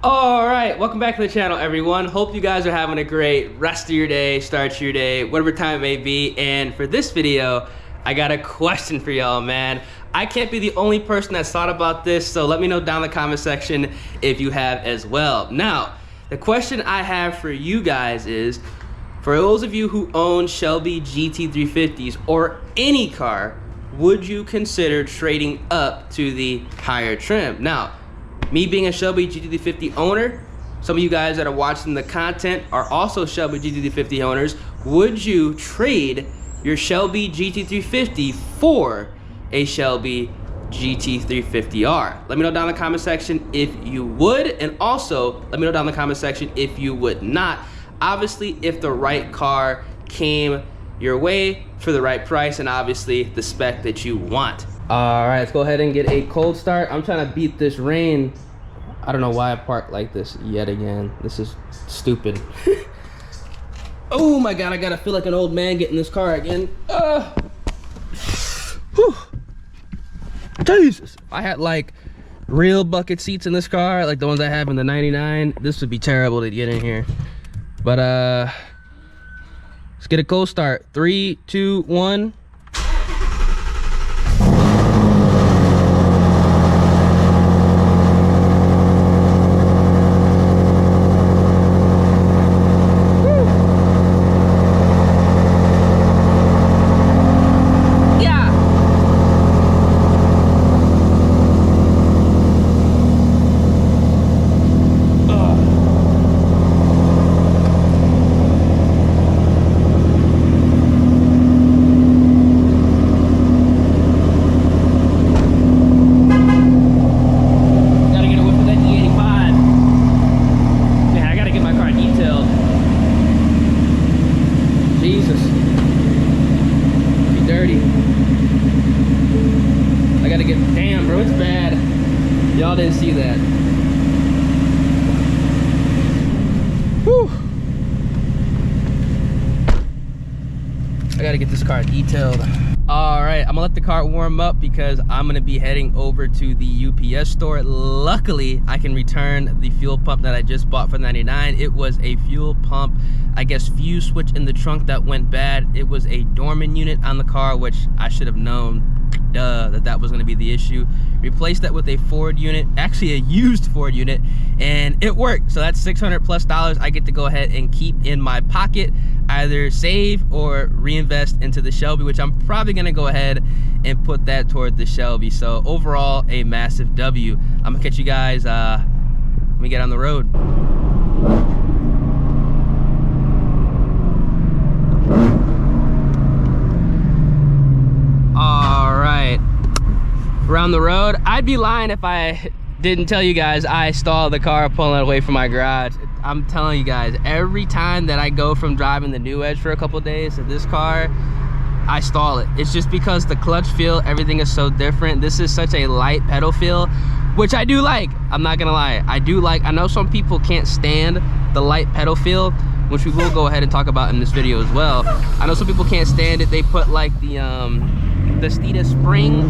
All right, welcome back to the channel, everyone. Hope you guys are having a great rest of your day, start your day, whatever time it may be. And for this video, I got a question for y'all, man. I can't be the only person that's thought about this, so let me know down in the comment section if you have as well. Now, the question I have for you guys is, for those of you who own Shelby GT350s or any car, would you consider trading up to the higher trim? Now, me being a Shelby GT350 owner, some of you guys that are watching the content are also Shelby GT350 owners. Would you trade your Shelby GT350 for a Shelby GT350R? Let me know down in the comment section if you would, and also let me know down in the comment section if you would not. Obviously, if the right car came your way for the right price and obviously the spec that you want. All right, let's go ahead and get a cold start. I'm trying to beat this rain. I don't know why I parked like this yet again. This is stupid. Oh my God, I gotta feel like an old man getting this car again. Whew. Jesus. If I had like real bucket seats in this car, like the ones I have in the 99, this would be terrible to get in here. But let's get a cold start. 3, 2, 1. Damn, bro, it's bad. Y'all didn't see that. Whew. I gotta get this car detailed. All right, I'm gonna let the car warm up because I'm gonna be heading over to the UPS store. Luckily, I can return the fuel pump that I just bought for $99. It was a fuel pump, I guess, fuse switch in the trunk that went bad. It was a Dorman unit on the car, which I should have known. That was going to be the issue. Replaced that with a Ford unit, actually a used Ford unit, and it worked. So that's $600+ I get to go ahead and keep in my pocket, either save or reinvest into the Shelby, which I'm probably going to go ahead and put that toward the Shelby. So overall, a massive W. I'm gonna catch you guys when we get on the road. We're on the road. I'd be lying if I didn't tell you guys I stalled the car pulling away from my garage. I'm telling you guys, every time that I go from driving the New Edge for a couple days to this car, I stall it. It's just because the clutch feel, everything is so different. This is such a light pedal feel, which I do like. I'm not gonna lie, I do like. I know some people can't stand the light pedal feel, which we will go ahead and talk about in this video as well. I know some people can't stand it. They put like the Steeda spring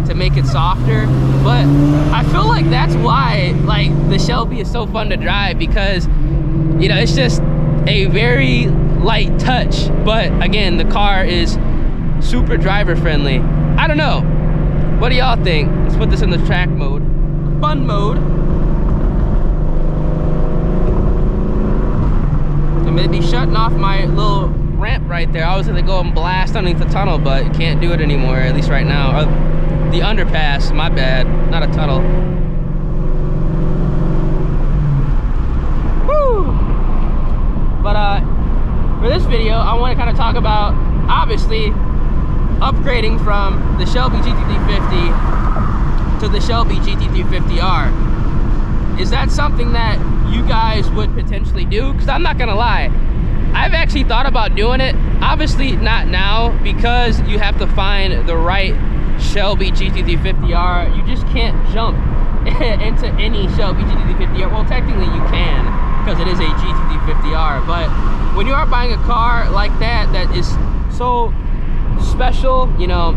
to make it softer, but I feel like that's why like the Shelby is so fun to drive, because you know it's just a very light touch, but again the car is super driver friendly. I don't know, what do y'all think? Let's put this in the track mode, fun mode. I'm gonna be shutting off my little ramp right there. I was gonna go and blast underneath the tunnel, but you can't do it anymore, at least right now. Or the underpass, my bad, not a tunnel. Woo! But for this video, I want to kind of talk about, obviously, upgrading from the Shelby GT350 to the Shelby GT350R. Is that something that you guys would potentially do? Because I'm not gonna lie, I've actually thought about doing it. Obviously not now, because you have to find the right Shelby GT350R. You just can't jump into any Shelby GT350R. Well, technically you can, because it is a GT350R, but when you are buying a car like that, that is so special, you know,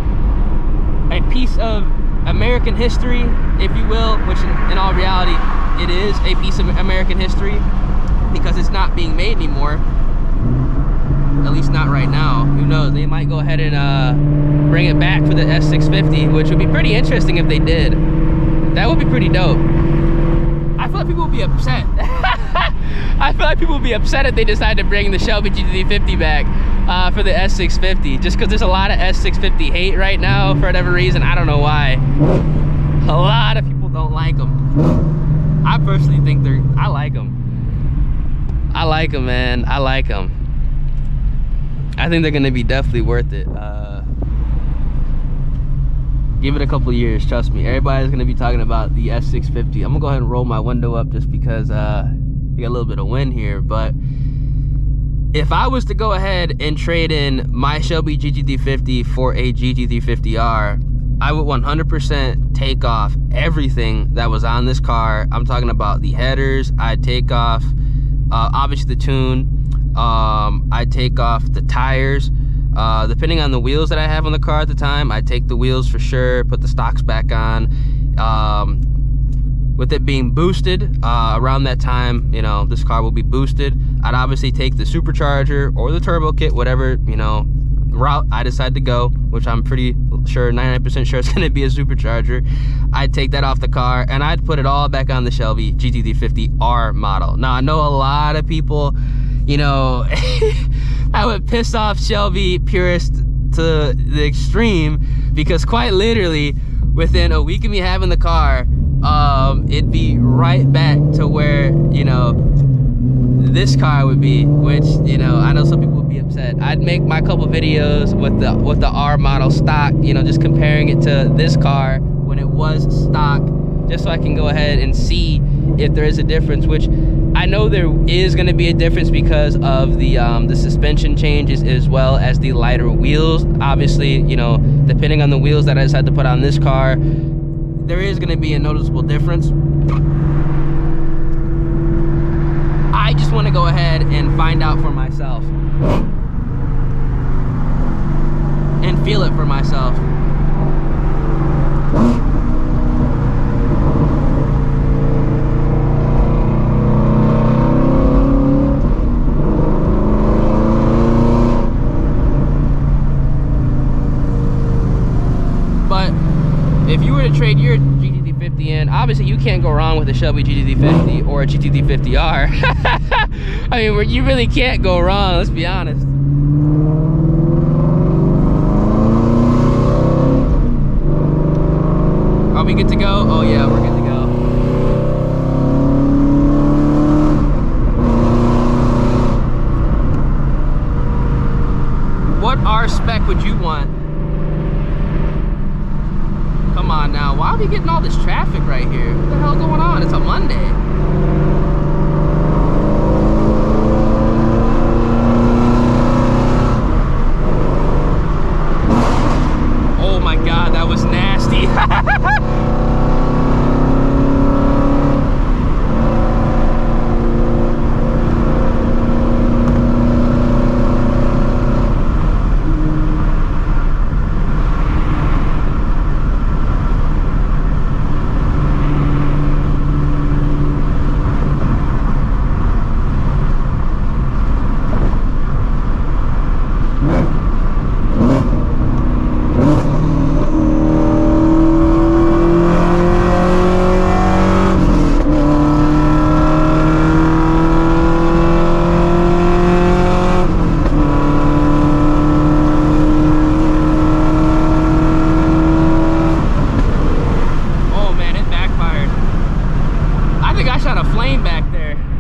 a piece of American history, if you will, which in all reality it is a piece of American history because it's not being made anymore. At least not right now. Who knows? They might go ahead and bring it back for the S650, which would be pretty interesting if they did. That would be pretty dope. I feel like people would be upset. I feel like people would be upset if they decide to bring the Shelby GT350 back for the S650, just because there's a lot of S650 hate right now for whatever reason. I don't know why. A lot of people don't like them. I personally think I like them. I like them, man. I like them. I think they're gonna be definitely worth it. Give it a couple years, trust me. Everybody's gonna be talking about the S650. I'm gonna go ahead and roll my window up just because we got a little bit of wind here. But if I was to go ahead and trade in my Shelby GT350 for a GT350R, I would 100% take off everything that was on this car. I'm talking about the headers. I'd take off, obviously, the tune. I'd take off the tires. Depending on the wheels that I have on the car at the time, I'd take the wheels for sure, put the stocks back on. With it being boosted, around that time, you know, this car will be boosted. I'd obviously take the supercharger or the turbo kit, whatever, you know, route I decide to go, which I'm pretty sure, 99% sure it's gonna be a supercharger. I'd take that off the car and I'd put it all back on the Shelby GT350R model. Now, I know a lot of people, you know, I would piss off Shelby purists to the extreme, because quite literally within a week of me having the car, it'd be right back to where, you know, this car would be, which, you know, I know some people would be upset. I'd make my couple videos with the R model stock, you know, just comparing it to this car when it was stock, just so I can go ahead and see if there is a difference, which I know there is going to be a difference because of the suspension changes as well as the lighter wheels. Obviously, you know, depending on the wheels that I decide to put on this car, there is going to be a noticeable difference. I just want to go ahead and find out for myself and feel it for myself. But if you were to trade your GT350 in, obviously you can't go wrong with a Shelby GT350 or a GT350R. I mean, you really can't go wrong, let's be honest. Are we good to go? Oh yeah, we're good to go. What R spec would you want? Come on now, why are we getting all this traffic right here? What the hell going on? It's a Monday. Oh my God, that was nasty.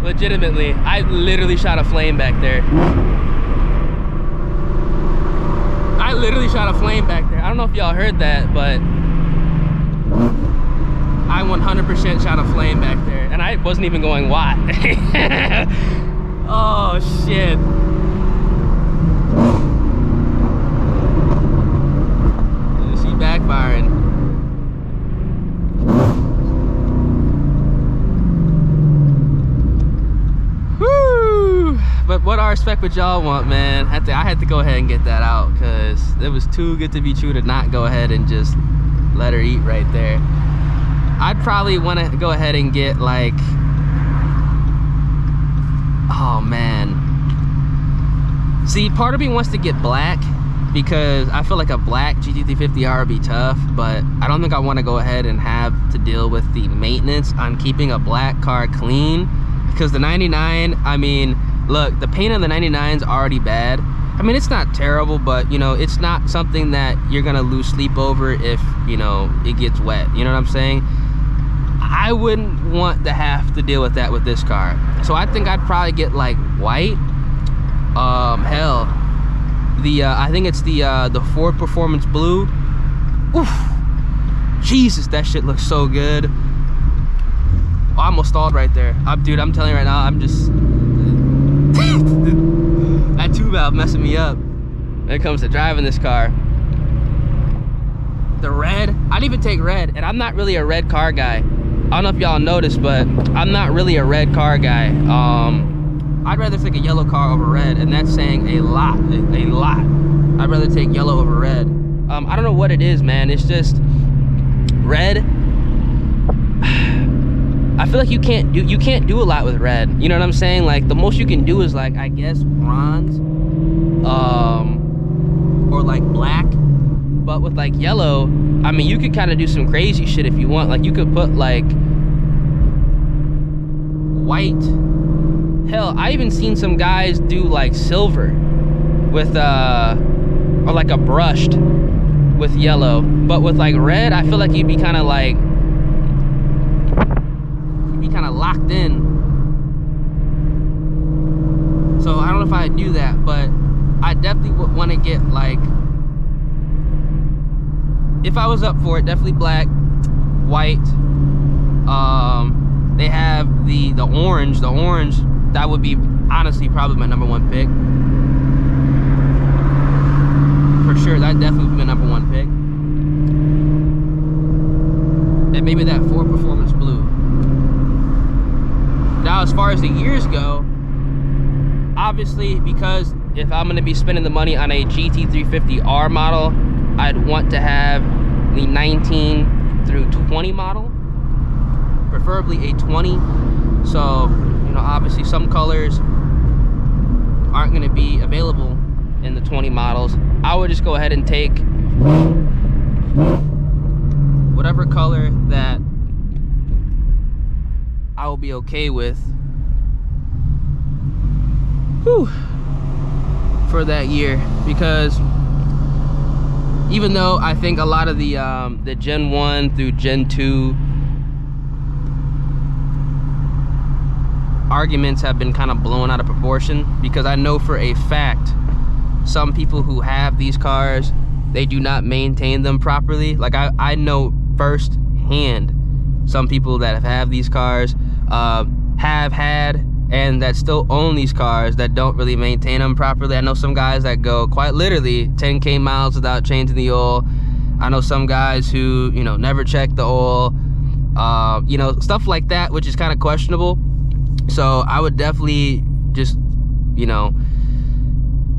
Legitimately, I literally shot a flame back there. I literally shot a flame back there. I don't know if y'all heard that, but I 100% shot a flame back there, and I wasn't even going watt. Oh shit. She backfiring. But what R spec would y'all want, man? I had to go ahead and get that out because it was too good to be true to not go ahead and just let her eat right there. I'd probably want to go ahead and get like, oh man. See, part of me wants to get black because I feel like a black GT350R would be tough, but I don't think I want to go ahead and have to deal with the maintenance on keeping a black car clean. Because the 99, I mean, look, the paint on the 99 is already bad. I mean, it's not terrible, but, you know, it's not something that you're going to lose sleep over if, you know, it gets wet. You know what I'm saying? I wouldn't want to have to deal with that with this car. So I think I'd probably get, like, white. Hell, I think it's the Ford Performance Blue. Oof. Jesus, that shit looks so good. Oh, I almost stalled right there. Dude, I'm telling you right now, I'm just... that tube valve messing me up when it comes to driving this car. The red, I'd even take red, and I'm not really a red car guy. I don't know if y'all noticed, but I'm not really a red car guy. I'd rather take a yellow car over red, and that's saying a lot, a lot. I'd rather take yellow over red. I don't know what it is, man. It's just red. I feel like you can't do a lot with red. You know what I'm saying? Like the most you can do is like, I guess, bronze, or like black. But with like yellow, I mean, you could kind of do some crazy shit if you want. Like you could put like white. Hell, I even seen some guys do like silver with or like a brushed with yellow. But with like red, I feel like you'd be kind of like, locked in. So I don't know if I'd do that, but I definitely would want to get like, if I was up for it, definitely black, white. They have the orange. The orange, that would be honestly probably my #1 pick. For sure, that definitely would be my #1 pick. And maybe that Ford Performance Blue. Now, as far as the years go, obviously, because if I'm going to be spending the money on a GT350R model, I'd want to have the 19 through 20 model, preferably a 20. So, you know, obviously some colors aren't going to be available in the 20 models. I would just go ahead and take whatever color that I will be okay with, whew, for that year. Because even though I think a lot of the Gen 1 through Gen 2 arguments have been kind of blown out of proportion, because I know for a fact some people who have these cars, they do not maintain them properly. Like I know firsthand some people that have these cars, have had, and that still own these cars that don't really maintain them properly. I know some guys that go quite literally 10K miles without changing the oil. I know some guys who, you know, never check the oil, you know, stuff like that, which is kind of questionable. So I would definitely just, you know,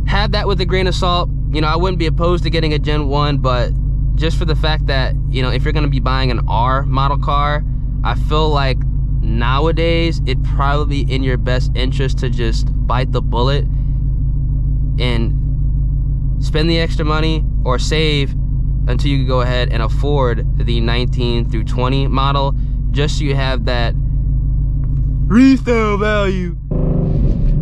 have that with a grain of salt. You know, I wouldn't be opposed to getting a Gen 1, but just for the fact that, you know, if you're going to be buying an R model car, I feel like nowadays it'd probably be in your best interest to just bite the bullet and spend the extra money or save until you can go ahead and afford the 19 through 20 model, just so you have that resale value.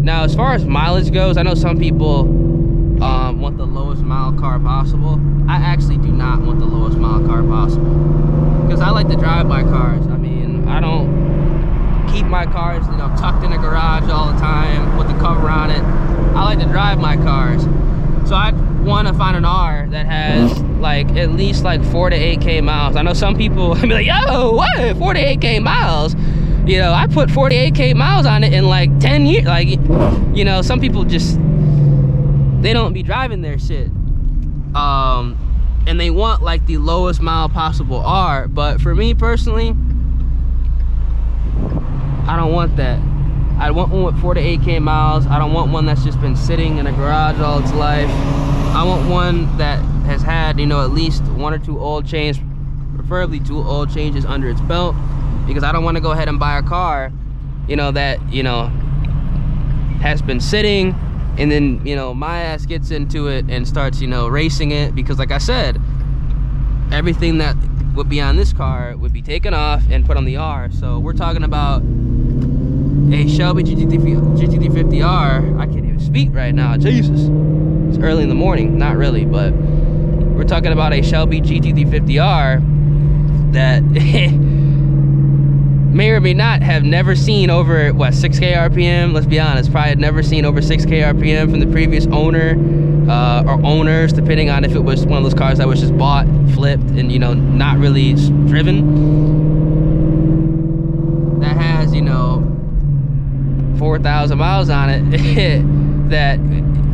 Now, as far as mileage goes, I know some people want the lowest mile car possible. I actually do not want the lowest mile car possible, because I like to drive my cars. I mean, I don't keep my cars, you know, tucked in a garage all the time with the cover on it. I like to drive my cars. So I want to find an R that has like at least like 4 to 8K miles. I know some people be like, yo, what, 4 to 8K miles? You know, I put 48K miles on it in like 10 years. Like, you know, some people just, they don't be driving their shit. And they want like the lowest mile possible R. But for me personally, I don't want that. I want one with 4 to 8K miles. I don't want one that's just been sitting in a garage all its life. I want one that has had, you know, at least 1 or 2 oil changes, preferably 2 oil changes under its belt, because I don't want to go ahead and buy a car, you know, that, you know, has been sitting, and then, you know, my ass gets into it and starts, you know, racing it, because like I said, everything that would be on this car would be taken off and put on the R. So we're talking about a Shelby GT350R. I can't even speak right now, Jesus. It's early in the morning, not really, but we're talking about a Shelby GT350R that may or may not have never seen over, what, 6K RPM? Let's be honest, probably had never seen over 6K RPM from the previous owner, or owners, depending on if it was one of those cars that was just bought, flipped, and, you know, not really driven. That has, you know, 4,000 miles on it, that,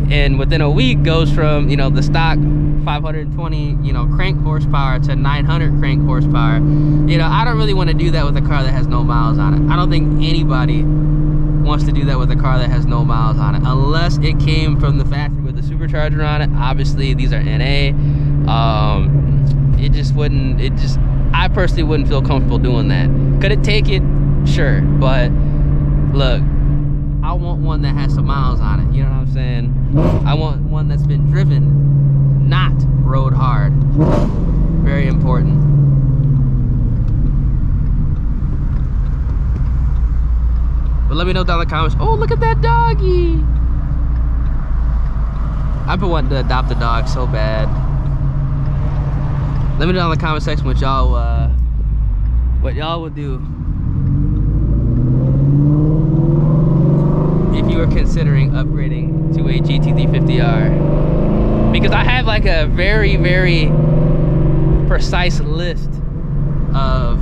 and within a week goes from, you know, the stock 520, you know, crank horsepower to 900 crank horsepower. You know, I don't really want to do that with a car that has no miles on it. I don't think anybody wants to do that with a car that has no miles on it, unless it came from the factory with the supercharger on it. Obviously, these are NA. It just wouldn't, I personally wouldn't feel comfortable doing that. Could it take it? Sure, but look, I want one that has some miles on it, you know what I'm saying? I want one that's been driven, not rode hard. Very important. But let me know down in the comments. Oh, look at that doggy. I've been wanting to adopt a dog so bad. Let me know down in the comment section what y'all would do if you were considering upgrading to a GT350R. Because I have like a very, very precise list of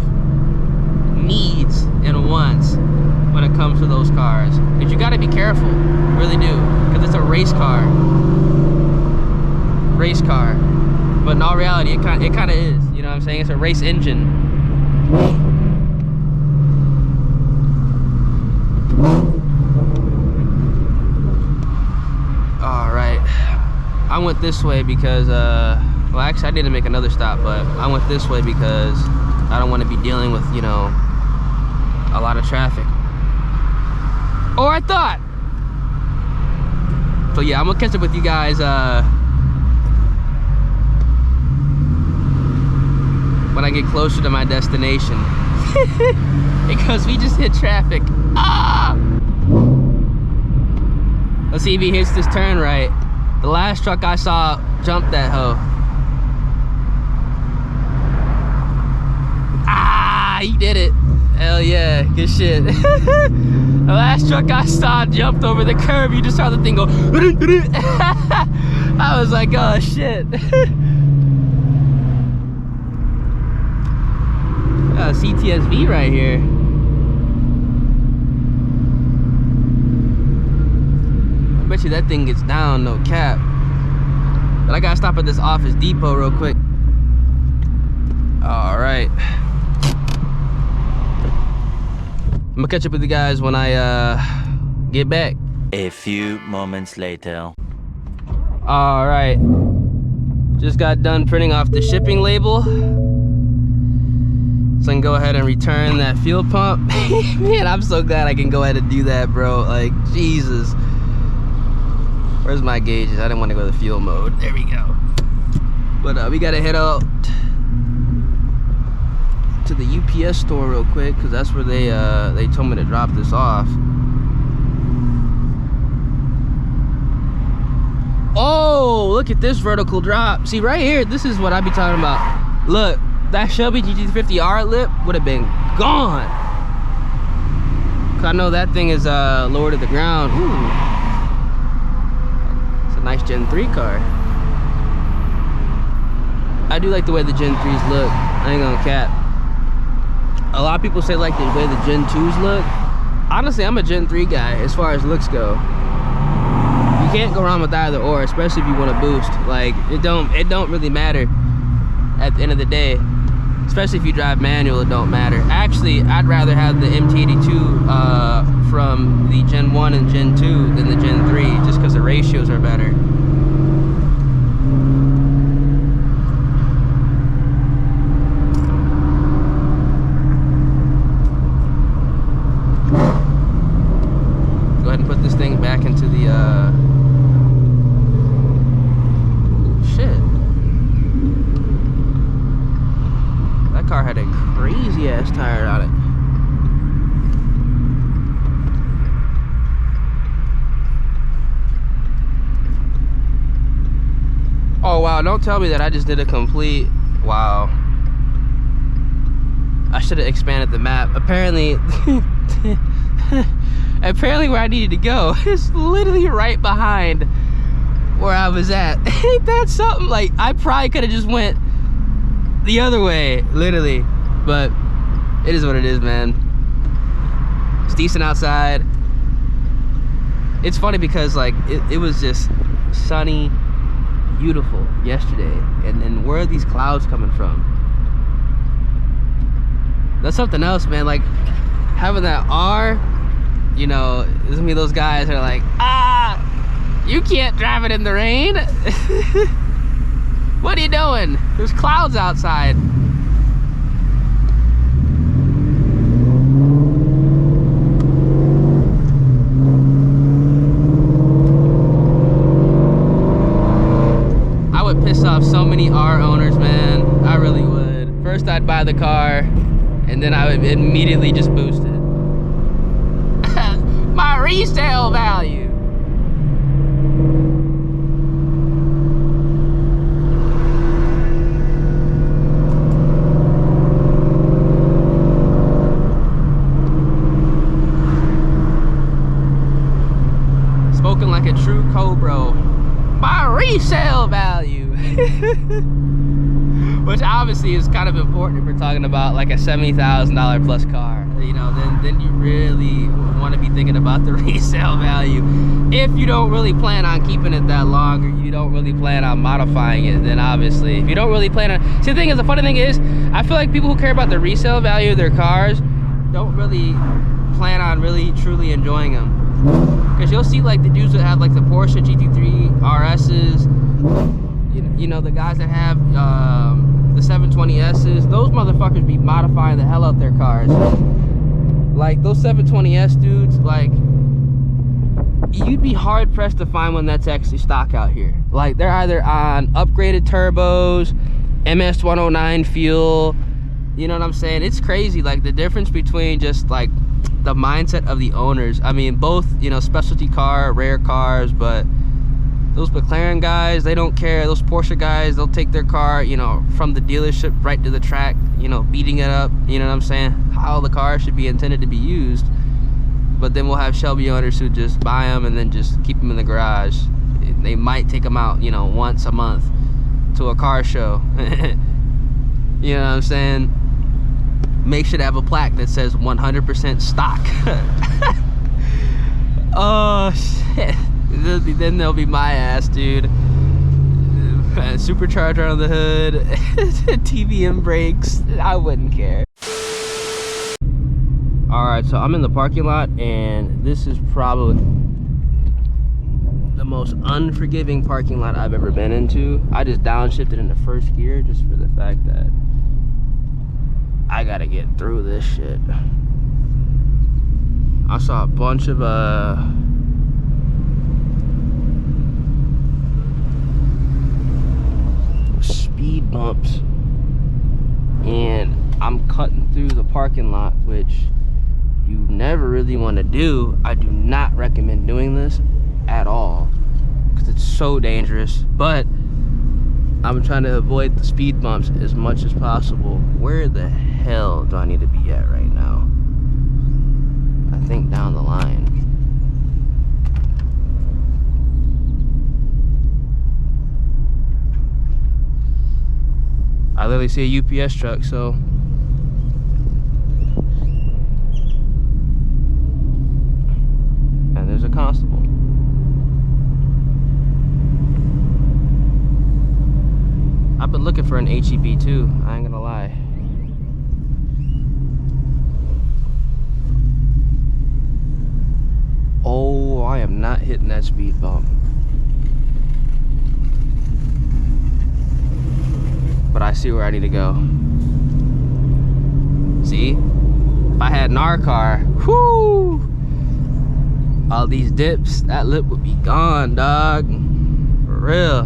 needs and wants when it comes to those cars. Because you gotta be careful, you really do. Because it's a race car. Race car. But in all reality, it kinda is. You know what I'm saying? It's a race engine. Alright. I went this way because, well, actually I didn't make another stop, but I went this way because I don't want to be dealing with, you know, a lot of traffic. Or I thought. So yeah, I'm gonna catch up with you guys when I get closer to my destination. Because we just hit traffic. Ah! Let's see if he hits this turn right. The last truck I saw jumped that hoe. Ah, he did it. Hell yeah, good shit. The last truck I saw jumped over the curb. You just saw the thing go. I was like, oh shit. Got a CTSV right here. I bet you that thing gets down, no cap. But I gotta stop at this Office Depot real quick. All right. I'm gonna catch up with you guys when I get back. A few moments later. All right. Just got done printing off the shipping label. So I can go ahead and return that fuel pump. Man, I'm so glad I can go ahead and do that, bro. Like, Jesus. Where's my gauges? I didn't want to go to fuel mode. There we go. But we gotta head out to the UPS store real quick, because that's where they told me to drop this off. Oh, look at this vertical drop. See right here, this is what I be talking about. Look, that Shelby GT350R lip would have been gone. Cause I know that thing is lower to the ground. Ooh. It's a nice Gen 3 car. I do like the way the Gen 3s look. I ain't gonna cap. A lot of people say like the way the Gen 2s look. Honestly, I'm a Gen 3 guy as far as looks go. You can't go wrong with either or, especially if you want to boost. Like, it don't really matter at the end of the day. Especially if you drive manual, it don't matter. Actually, I'd rather have the MT82 from the Gen 1 and Gen 2 than the Gen 3, just because the ratios are better. back into the shit. That car had a crazy ass tire on it. Oh wow, don't tell me that I just did a complete, wow. I should have expanded the map. Apparently, apparently where I needed to go is literally right behind where I was at. Ain't that something? Like, I probably could have just went the other way, literally. But it is what it is, man. It's decent outside. It's funny because like, it was just sunny, beautiful yesterday, and then where are these clouds coming from? That's something else, man. Like having that R, you know, there's gonna be those guys that are like, ah, you can't drive it in the rain. What are you doing? There's clouds outside. Piss off so many R owners, man. I really would. First I'd buy the car and then I would immediately just boost it. My resale value. Spoken like a true Cobra. My resale value. Which obviously is kind of important if we're talking about like a $70,000 plus car. You know, then you really want to be thinking about the resale value. If you don't really plan on keeping it that long, or you don't really plan on modifying it, then obviously, if you don't really plan on... See, the thing is, the funny thing is, I feel like people who care about the resale value of their cars don't really plan on really truly enjoying them. Because you'll see like the dudes that have like the Porsche GT3 RS's, you know, the guys that have the 720S's, those motherfuckers be modifying the hell out their cars. Like those 720S dudes, like you'd be hard pressed to find one that's actually stock out here. Like they're either on upgraded turbos, MS109 fuel, you know what I'm saying? It's crazy, like the difference between just like the mindset of the owners. I mean, both, you know, specialty car, rare cars, but those McLaren guys, they don't care. Those Porsche guys, they'll take their car, you know, from the dealership right to the track, you know, beating it up, you know what I'm saying? How the car should be intended to be used. But then we'll have Shelby owners who just buy them and then just keep them in the garage. They might take them out, you know, once a month to a car show. You know what I'm saying? Make sure to have a plaque that says 100% stock. Oh shit. Then there'll be my ass, dude. Supercharger on the hood, TVM brakes. I wouldn't care. Alright, so I'm in the parking lot, and this is probably the most unforgiving parking lot I've ever been into. I just downshifted into first gear just for the fact that I gotta get through this shit. I saw a bunch of speed bumps, and I'm cutting through the parking lot, which you never really want to do. I do not recommend doing this at all because it's so dangerous, but I'm trying to avoid the speed bumps as much as possible. Where the hell do I need to be at right now? I think down the line. I literally see a UPS truck, so and there's a constable. I've been looking for an HEB too, I ain't gonna lie. Oh, I am not hitting that speed bump. But I see where I need to go. See? If I had an R car, whoo! all these dips, that lip would be gone, dog. For real.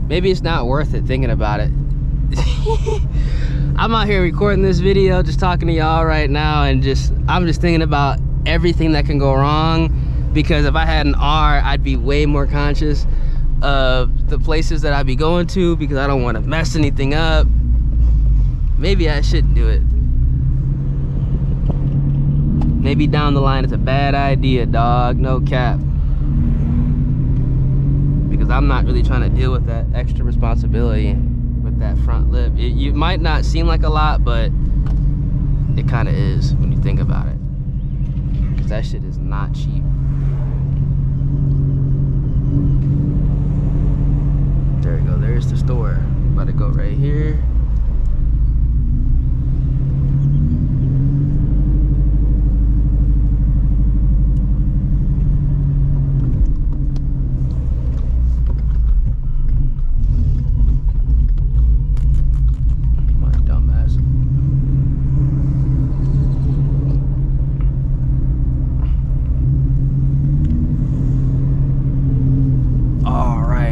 Maybe it's not worth it thinking about it. I'm out here recording this video, just talking to y'all right now, and I'm just thinking about everything that can go wrong, because if I had an R, I'd be way more conscious of the places that I'd be going to, because I don't want to mess anything up. Maybe I shouldn't do it. Maybe down the line it's a bad idea, dog, no cap. Because I'm not really trying to deal with that extra responsibility with that front lip. You might not seem like a lot, but it kind of is when you think about it. Because that shit is not cheap. There we go, there's the store. About to go right here.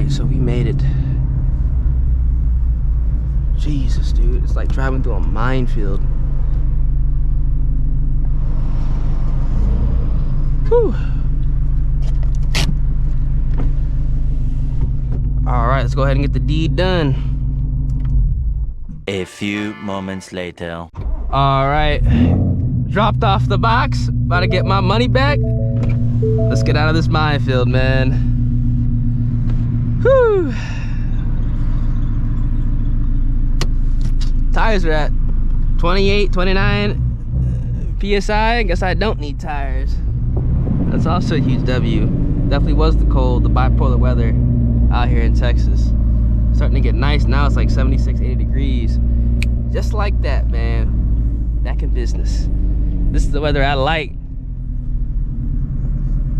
So we made it. Jesus, dude, it's like driving through a minefield. Whew. All right, let's go ahead and get the deed done. A few moments later. All right, dropped off the box, about to get my money back. Let's get out of this minefield, man. Whew. Tires are at 28, 29 PSI. I guess I don't need tires. That's also a huge W. Definitely was the cold, the bipolar weather out here in Texas. Starting to get nice now. It's like 76, 80 degrees. Just like that, man. Back in business. This is the weather I like.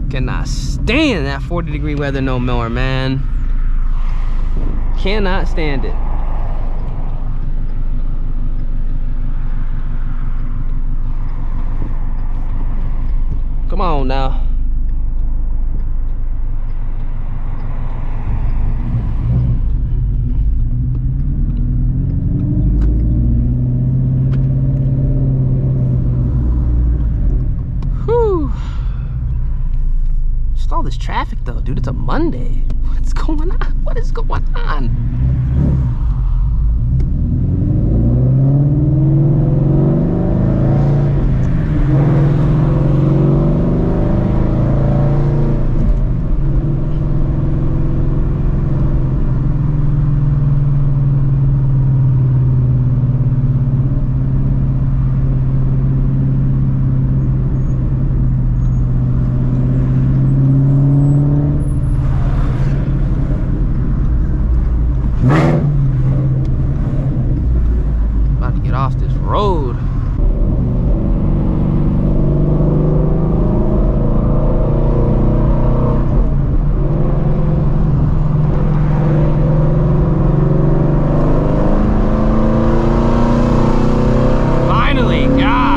Cannot stand that 40-degree weather no more, man. Cannot stand it. Come on now. Whew. Just all this traffic though, dude. It's a Monday. What's going on? What is going on? Off this road. Finally, God.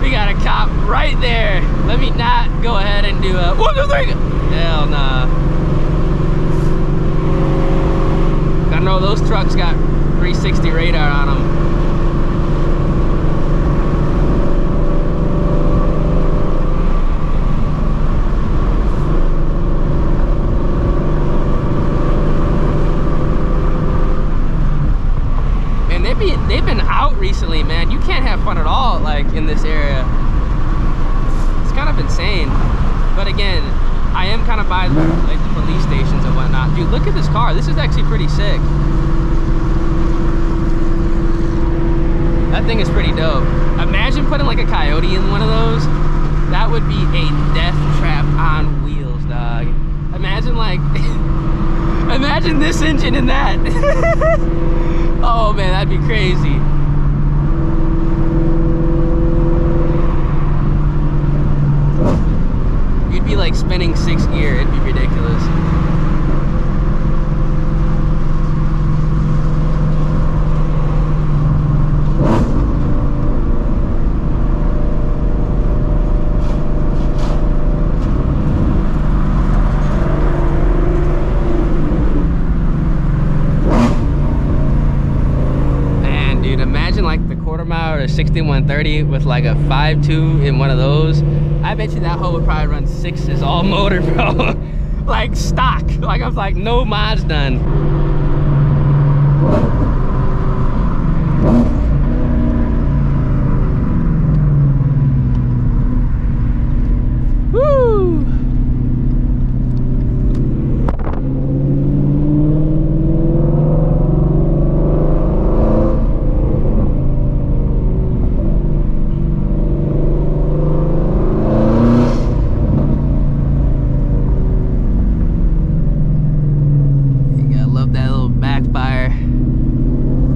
We got a cop right there. Let me not go ahead and do a 1, 2, 3. Hell nah. I know those trucks got 360 radar on them. They've been out recently, man. You can't have fun at all, like, in this area. It's kind of insane. But again, I am kind of by like the police stations and whatnot. Dude, look at this car. This is actually pretty sick. That thing is pretty dope. Imagine putting like a Coyote in one of those. That would be a death trap on wheels. imagine this engine in that. Oh man, that'd be crazy. You'd be like spinning 6th gear, it'd be ridiculous. Like the quarter mile or 6130 with like a 5.2 in one of those, I bet you that hoe would probably run 6s all motor, bro. Like stock, like I'm like no mods done. Woo!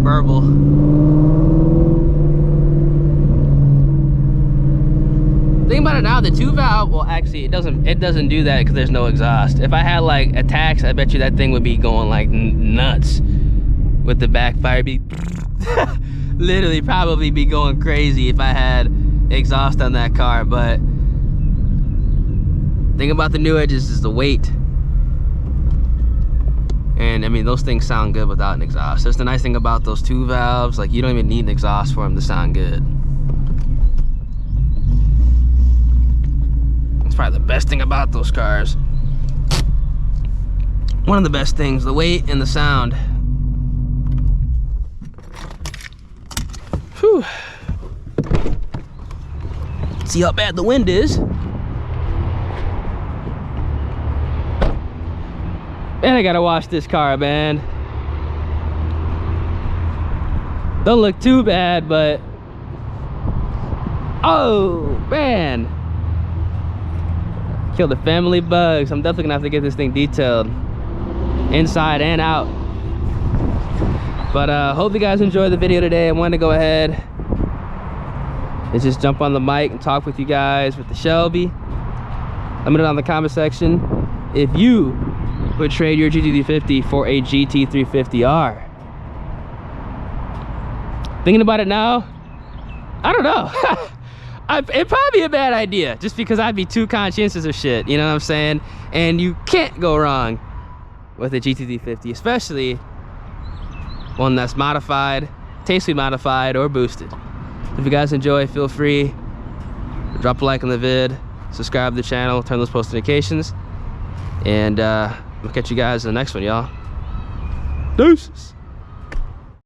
Burble. Think about it now, the 2-valve, well actually it doesn't do that because there's no exhaust. If I had like attacks, I bet you that thing would be going like nuts with the backfire. Be literally probably be going crazy if I had exhaust on that car. But thing about the new edges is the weight. And I mean, those things sound good without an exhaust. That's the nice thing about those 2 valves. Like, you don't even need an exhaust for them to sound good. That's probably the best thing about those cars. One of the best things, the weight and the sound. Whew. See how bad the wind is. And I gotta wash this car, man. Don't look too bad, but oh man, killed the family bugs. I'm definitely gonna have to get this thing detailed inside and out. But hope you guys enjoyed the video today. I wanted to go ahead and just jump on the mic and talk with you guys with the Shelby. Let me know in the comment section if you would trade your GT350 for a GT350R. Thinking about it now, I don't know. It'd probably be a bad idea just because I'd be too conscientious of shit, you know what I'm saying? And you can't go wrong with a GT350, especially one that's modified, tastefully modified, or boosted. If you guys enjoy, feel free to drop a like on the vid, subscribe to the channel, turn those post notifications, and we'll catch you guys in the next one, y'all. Deuces.